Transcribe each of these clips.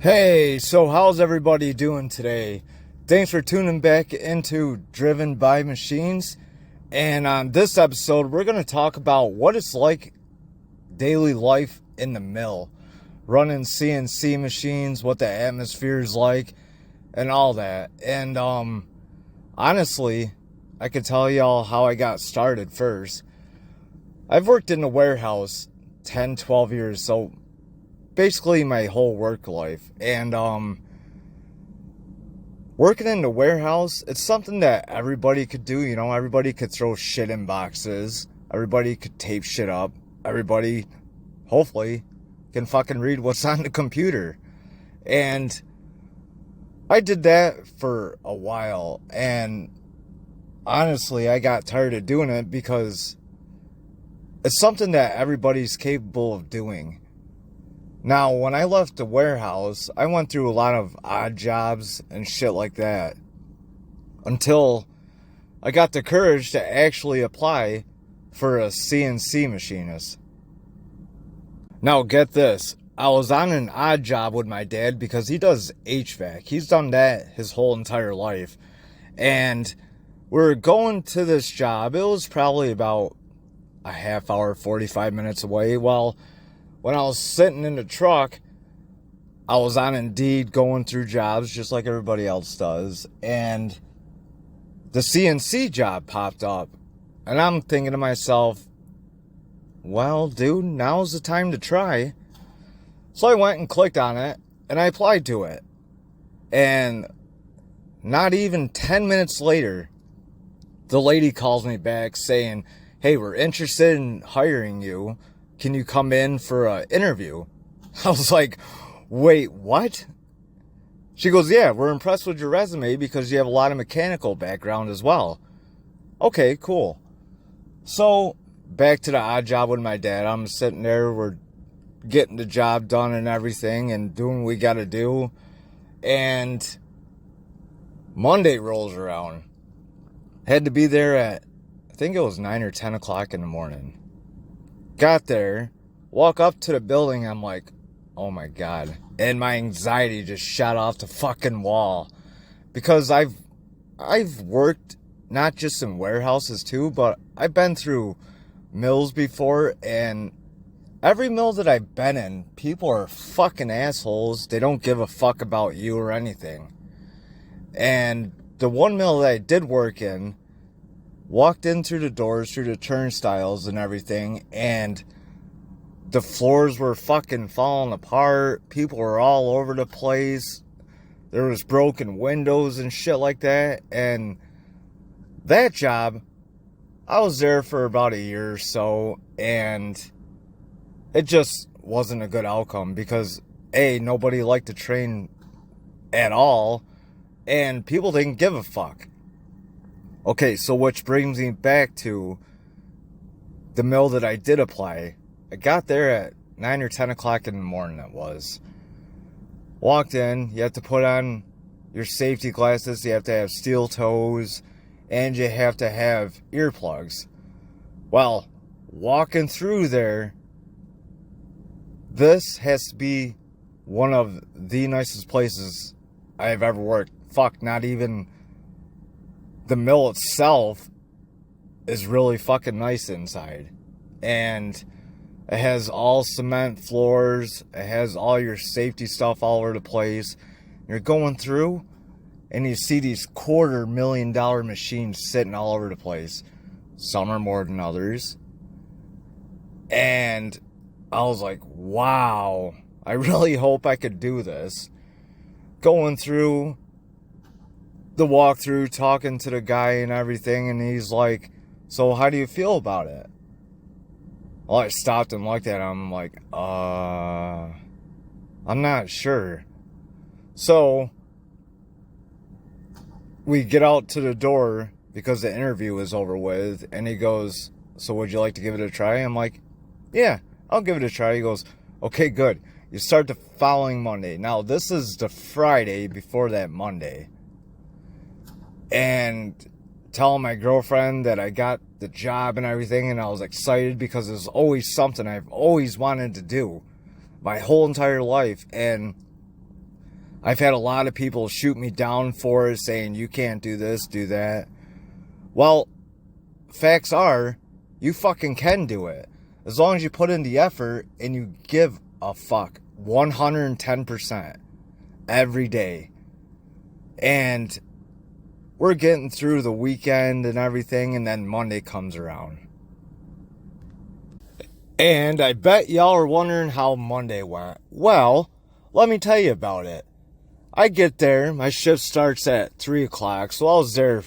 Hey, so how's everybody doing today? Thanks for tuning back into Driven by Machines. And on this episode, we're going to talk about what it's like daily life in the mill, running CNC machines, what the atmosphere is like, and all that. And honestly, I could tell y'all how I got started first. I've worked in the warehouse 10, 12 years, so basically my whole work life. And working in the warehouse, it's something that everybody could do. Everybody could throw shit in boxes, everybody could tape shit up, everybody hopefully can fucking read what's on the computer. And I did that for a while, and honestly I got tired of doing it because it's something that everybody's capable of doing. Now, when I left the warehouse, I went through a lot of odd jobs and shit like that until I got the courage to actually apply for a CNC machinist. Now, get this. I was on an odd job with my dad because he does HVAC. He's done that his whole entire life. And we're going to this job. It was probably about a half hour, 45 minutes away. Well, when I was sitting in the truck, I was on Indeed going through jobs just like everybody else does. And the CNC job popped up. And I'm thinking to myself, well, dude, now's the time to try. So I went and clicked on it, and I applied to it. And not even 10 minutes later, the lady calls me back saying, hey, we're interested in hiring you. Can you come in for an interview? I was like, wait, what? She goes, yeah, we're impressed with your resume because you have a lot of mechanical background as well. Okay, cool. So, back to the odd job with my dad. I'm sitting there, we're getting the job done and everything and doing what we got to do. And Monday rolls around. Had to be there at, I think it was 9 or 10 o'clock in the morning. Got there, walk up to the building, I'm like, oh my god. And my anxiety just shot off the fucking wall. Because I've worked not just in warehouses too, but I've been through mills before, and every mill that I've been in, people are fucking assholes. They don't give a fuck about you or anything. And the one mill that I did work in, walked in through the doors, through the turnstiles and everything, and the floors were fucking falling apart. People were all over the place. There was broken windows and shit like that. And that job, I was there for about a year or so, and it just wasn't a good outcome because, A, nobody liked to train at all, and people didn't give a fuck. Okay, so which brings me back to the mill that I did apply. I got there at 9 or 10 o'clock in the morning, it was. Walked in, you have to put on your safety glasses, you have to have steel toes, and you have to have earplugs. Well, walking through there, this has to be one of the nicest places I've ever worked. Fuck, not even the mill itself is really fucking nice inside. And it has all cement floors. It has all your safety stuff all over the place. You're going through and you see these $250,000 machines sitting all over the place. Some are more than others. And I was like, wow, I really hope I could do this. Going through the walkthrough, talking to the guy and everything, and he's like, so how do you feel about it? Well, I stopped and looked at him, I'm like, I'm not sure. So, we get out to the door because the interview is over with, and he goes, so would you like to give it a try? I'm like, yeah, I'll give it a try. He goes, okay, good. You start the following Monday. Now, this is the Friday before that Monday. And telling my girlfriend that I got the job and everything, and I was excited because it was always something I've always wanted to do my whole entire life. And I've had a lot of people shoot me down for it, saying you can't do this, do that. Well, facts are, you fucking can do it. As long as you put in the effort and you give a fuck 110% every day. And we're getting through the weekend and everything, and then Monday comes around. And I bet y'all are wondering how Monday went. Well, let me tell you about it. I get there, my shift starts at 3 o'clock, so I was there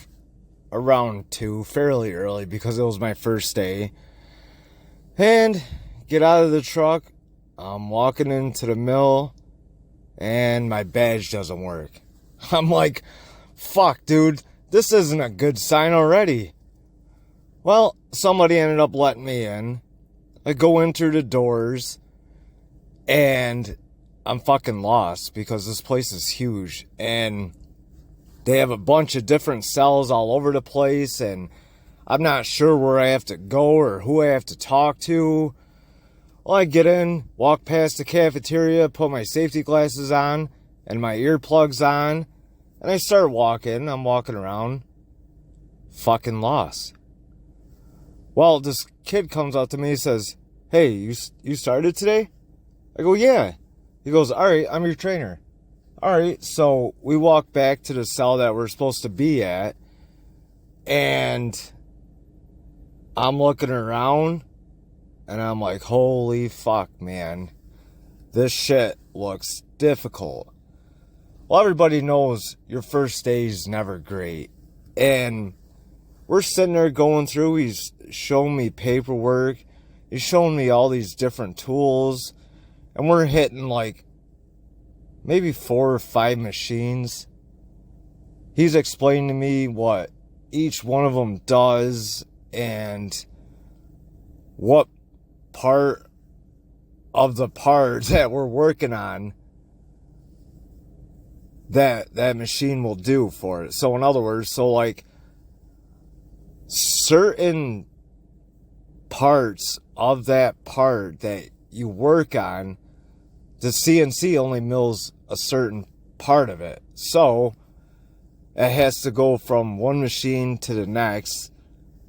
around 2, fairly early because it was my first day. And get out of the truck, I'm walking into the mill, and my badge doesn't work. I'm like, fuck, dude, this isn't a good sign already. Well, somebody ended up letting me in. I go in through the doors, and I'm fucking lost because this place is huge, and they have a bunch of different cells all over the place, and I'm not sure where I have to go or who I have to talk to. Well, I get in, walk past the cafeteria, put my safety glasses on and my earplugs on, and I start walking. I'm walking around, fucking lost. Well, this kid comes up to me and says, "Hey, you started today?" I go, "Yeah." He goes, "All right, I'm your trainer." All right, so we walk back to the cell that we're supposed to be at, and I'm looking around, and I'm like, holy fuck, man. This shit looks difficult. Well, everybody knows your first day is never great. And we're sitting there going through, he's showing me paperwork, he's showing me all these different tools, and we're hitting like maybe 4 or 5 machines. He's explaining to me what each one of them does and what part of the part that we're working on that machine will do for it. So in other words, so like certain parts of that part that you work on, the CNC only mills a certain part of it. So it has to go from one machine to the next,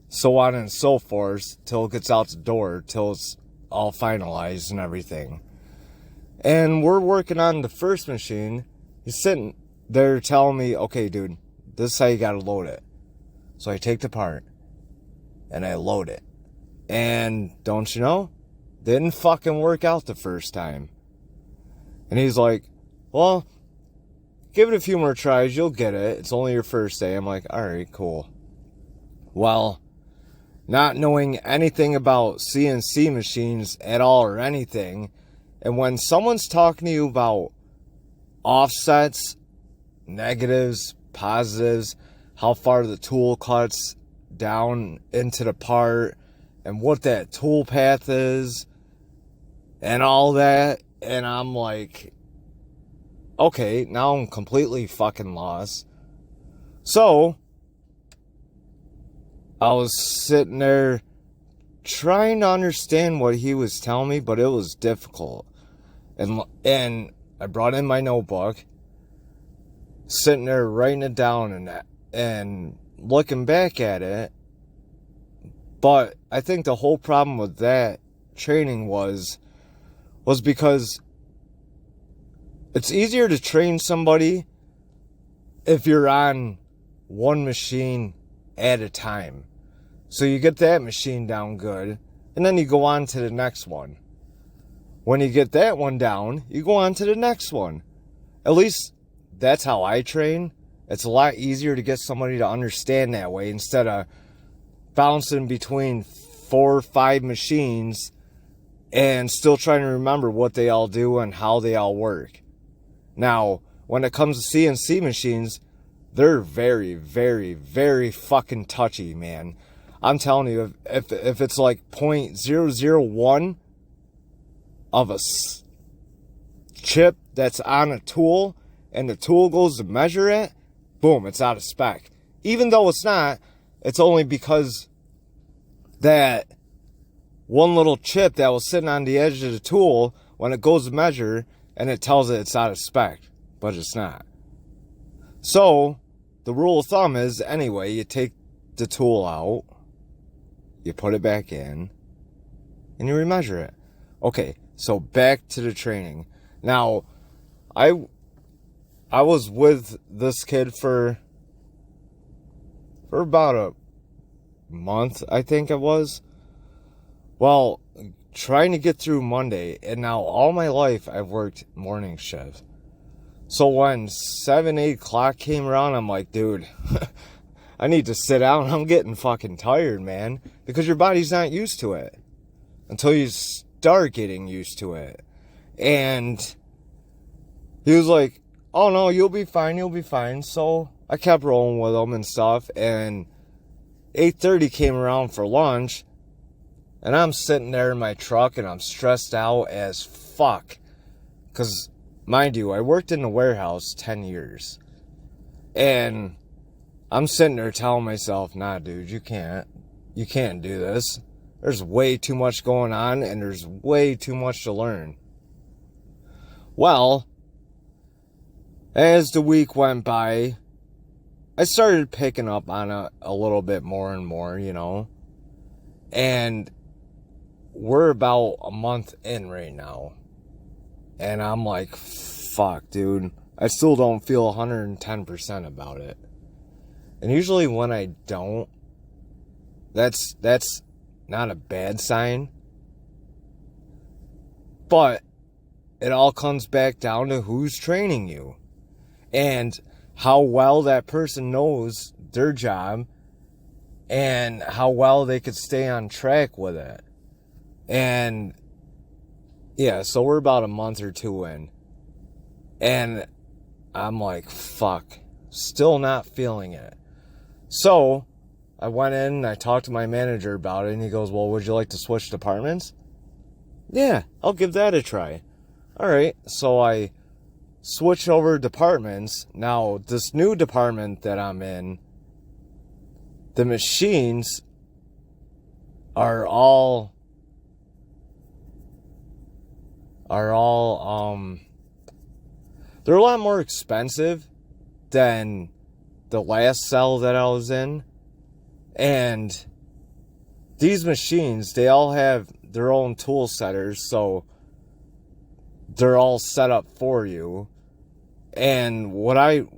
so on and so forth, till it gets out the door, till it's all finalized and everything. And we're working on the first machine. He's sitting there telling me, "Okay, dude, this is how you gotta load it." So I take the part and I load it. And don't you know, didn't fucking work out the first time. And he's like, "Well, give it a few more tries, you'll get it. It's only your first day." I'm like, alright, cool. Well, not knowing anything about CNC machines at all or anything, and when someone's talking to you about offsets, negatives, positives, how far the tool cuts down into the part, and what that tool path is, and all that, and I'm like, okay, now I'm completely fucking lost. So I was sitting there trying to understand what he was telling me, but it was difficult. And I brought in my notebook, sitting there writing it down and looking back at it. But I think the whole problem with that training was because it's easier to train somebody if you're on one machine at a time. So you get that machine down good, and then you go on to the next one. When you get that one down, you go on to the next one. At least that's how I train. It's a lot easier to get somebody to understand that way instead of bouncing between 4 or 5 machines and still trying to remember what they all do and how they all work. Now, when it comes to CNC machines, they're very, very, very fucking touchy, man. I'm telling you, if it's like 0.001 of a chip that's on a tool, and the tool goes to measure it, boom, it's out of spec. Even though it's not, it's only because that one little chip that was sitting on the edge of the tool, when it goes to measure, and it tells it it's out of spec. but it's not. So, the rule of thumb is, anyway, you take the tool out, you put it back in, and you remeasure it. Okay, so back to the training. Now, I was with this kid for about a month, I think it was. Well, trying to get through Monday, and now all my life I've worked morning shift. So when 7, 8 o'clock came around, I'm like, dude, I need to sit down. I'm getting fucking tired, man. Because your body's not used to it until you start getting used to it. And he was like, oh no, you'll be fine. So I kept rolling with him and stuff. And 8:30 came around for lunch. And I'm sitting there in my truck and I'm stressed out as fuck. Because, mind you, I worked in the warehouse 10 years. And I'm sitting there telling myself, nah, dude, you can't do this. There's way too much going on and there's way too much to learn. Well, as the week went by, I started picking up on it a little bit more and more, you know. And we're about a month in right now. And I'm like, fuck, dude. I still don't feel 110% about it. And usually when I don't, that's not a bad sign. But it all comes back down to who's training you. And how well that person knows their job. And how well they could stay on track with it. And yeah, so we're about a month or two in. And I'm like, fuck, still not feeling it. So I went in and I talked to my manager about it. And he goes, well, would you like to switch departments? Yeah, I'll give that a try. All right, so I switched over departments. Now, this new department that I'm in, the machines are all they're a lot more expensive than the last cell that I was in. And these machines, they all have their own tool setters, so they're all set up for you. And the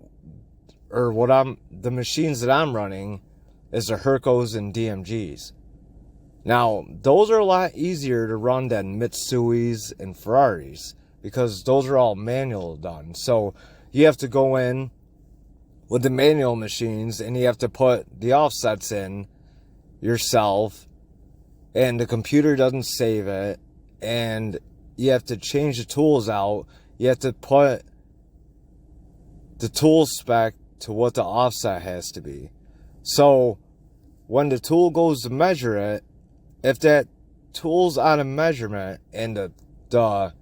machines that I'm running is the Hercos and DMGs. Now, those are a lot easier to run than Mitsubi's and Ferraris because those are all manual done. So you have to go in with the manual machines and you have to put the offsets in yourself, and the computer doesn't save it, and you have to change the tools out. You have to put the tool spec to what the offset has to be. So when the tool goes to measure it, if that tool's out of measurement and the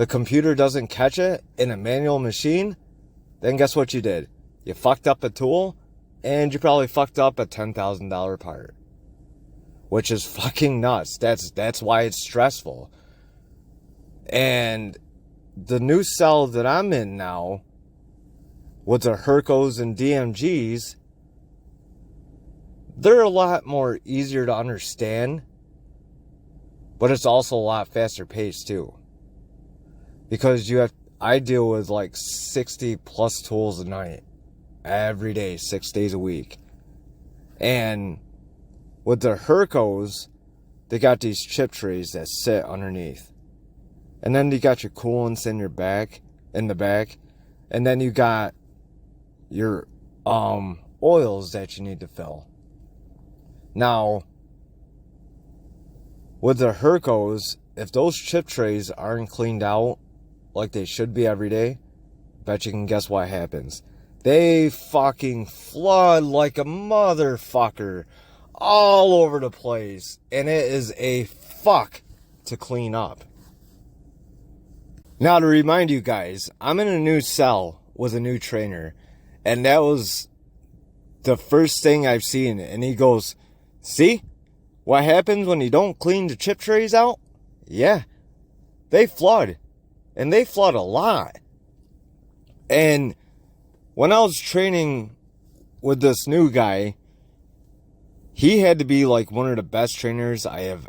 computer doesn't catch it in a manual machine, then guess what you did? You fucked up a tool, and you probably fucked up a $10,000 part. Which is fucking nuts. That's why it's stressful. And the new cell that I'm in now, with the Hercos and DMGs, they're a lot more easier to understand, but it's also a lot faster paced too. Because I deal with like 60 plus tools a night, every day, 6 days a week. And with the Hercos, they got these chip trays that sit underneath. And then you got your coolants in the back. And then you got your oils that you need to fill. Now, with the Hercos, if those chip trays aren't cleaned out like they should be every day, bet you can guess what happens. They fucking flood like a motherfucker all over the place. And it is a fuck to clean up. Now, to remind you guys, I'm in a new cell with a new trainer. And that was the first thing I've seen. And he goes, see what happens when you don't clean the chip trays out? Yeah, they flood. And they flood a lot. And when I was training with this new guy, he had to be like one of the best trainers I have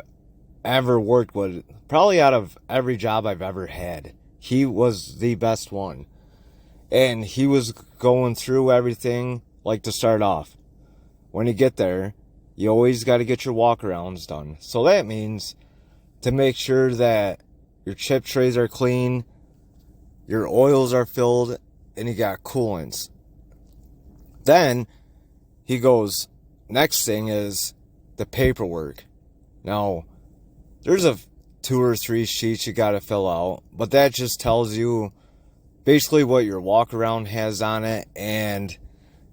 ever worked with. Probably out of every job I've ever had, he was the best one. And he was going through everything, like to start off. When you get there, you always got to get your walk-arounds done. So that means to make sure that your chip trays are clean, your oils are filled, and you got coolants. Then he goes, next thing is the paperwork. Now, there's 2 or 3 sheets you got to fill out, but that just tells you basically what your walk around has on it and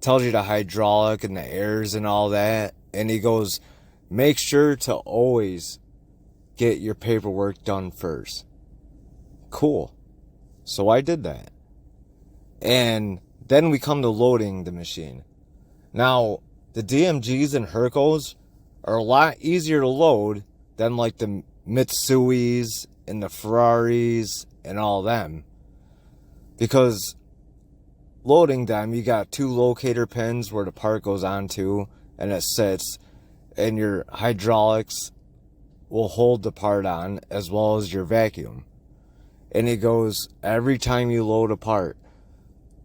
tells you the hydraulic and the airs and all that. And he goes, make sure to always get your paperwork done first. Cool. So I did that. And then we come to loading the machine. Now, the DMGs and Hercos are a lot easier to load than like the Mitsuis and the Ferraris and all them. Because loading them, you got 2 locator pins where the part goes onto and it sits, and your hydraulics will hold the part on as well as your vacuum. And it goes, every time you load a part,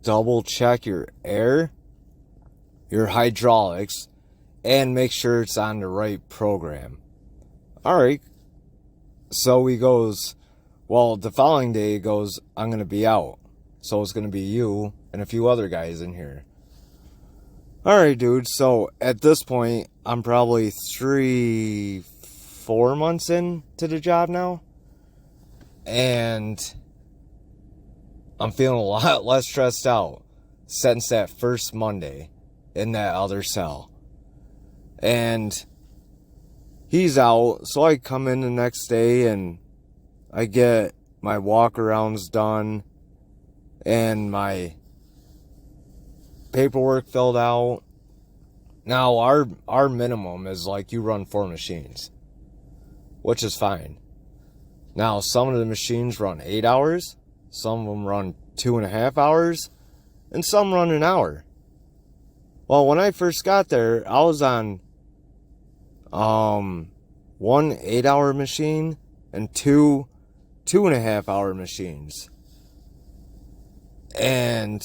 double check your air, your hydraulics, and make sure it's on the right program. Alright. So he goes, well, the following day he goes, I'm going to be out. So it's going to be you and a few other guys in here. Alright, dude. So at this point, I'm probably 3-4 months into the job now. And I'm feeling a lot less stressed out since that first Monday in that other cell. And he's out, so I come in the next day and I get my walk-arounds done and my paperwork filled out. Now, our minimum is like you run 4 machines, which is fine. Now, some of the machines run 8 hours, some of them run 2.5 hours, and some run an hour. Well, when I first got there, I was on 1 8-hour machine and 2 2.5-hour machines. And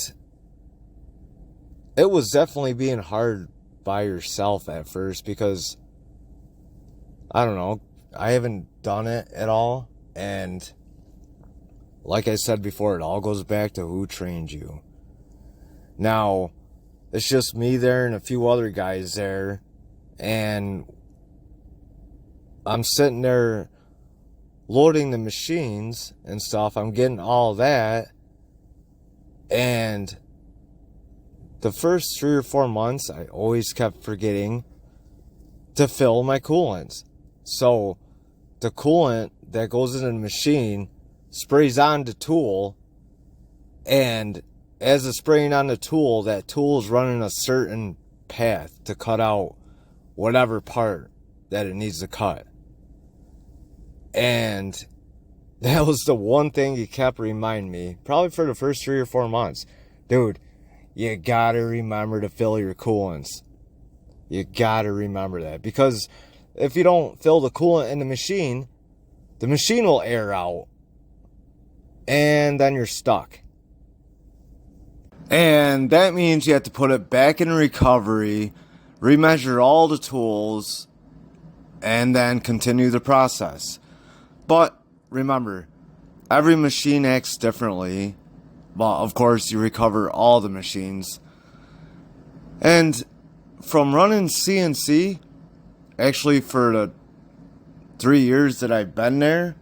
it was definitely being hard by yourself at first because, I don't know, I haven't done it at all. And like I said before, it all goes back to who trained you. Now, it's just me there and a few other guys there. And I'm sitting there loading the machines and stuff. I'm getting all that. And the first 3 or 4 months, I always kept forgetting to fill my coolants. So the coolant that goes into the machine sprays on the tool, and as it's spraying on the tool, that tool is running a certain path to cut out whatever part that it needs to cut. And that was the one thing he kept reminding me, probably for the first 3 or 4 months. Dude, you gotta remember to fill your coolants. You gotta remember that. Because if you don't fill the coolant in the machine will air out. And then you're stuck. And that means you have to put it back in recovery, remeasure all the tools, and then continue the process. But remember, every machine acts differently. But of course, you recover all the machines. And from running CNC, actually for the 3 years that I've been there,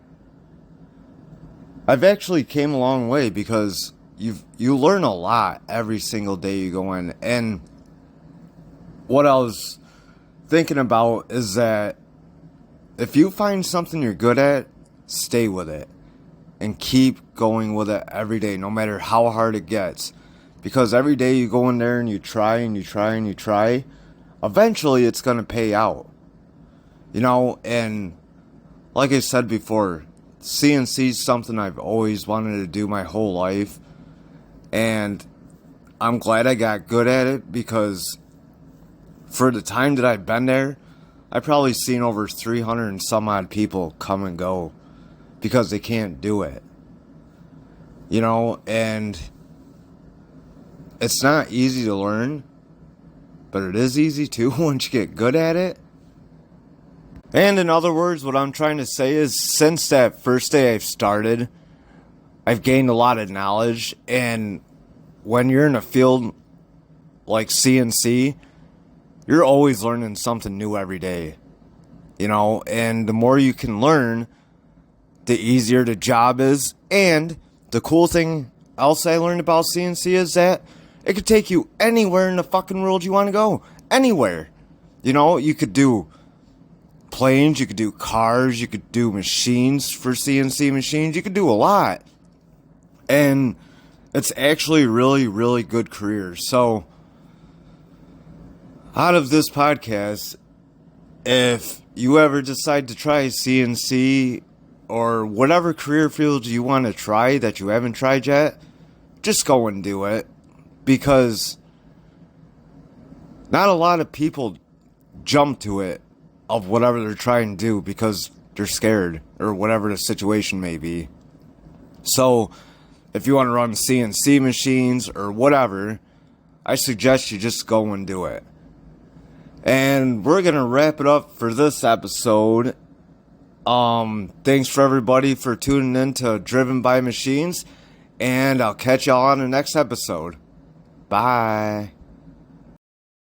I've actually came a long way because you learn a lot every single day you go in. And what I was thinking about is that if you find something you're good at, stay with it and keep going with it every day, no matter how hard it gets. Because every day you go in there and you try and you try and you try, eventually it's going to pay out. You know, and like I said before, CNC is something I've always wanted to do my whole life. And I'm glad I got good at it, because for the time that I've been there, I've probably seen over 300 and some odd people come and go because they can't do it. You know, and it's not easy to learn, but it is easy too once you get good at it. And in other words, what I'm trying to say is, since that first day I've started, I've gained a lot of knowledge. And when you're in a field like CNC, you're always learning something new every day. You know, and the more you can learn, the easier the job is. And the cool thing else I learned about CNC is that it could take you anywhere in the fucking world you want to go. Anywhere. You know, you could do planes, you could do cars, you could do machines for CNC machines. You could do a lot. And it's actually really, really good career. So, out of this podcast, if you ever decide to try CNC or whatever career field you want to try that you haven't tried yet, just go and do it. Because not a lot of people jump to it of whatever they're trying to do because they're scared or whatever the situation may be. So, if you want to run CNC machines or whatever, I suggest you just go and do it. And we're going to wrap it up for this episode. Thanks for everybody for tuning in to Driven by Machines. And I'll catch y'all on the next episode. Bye.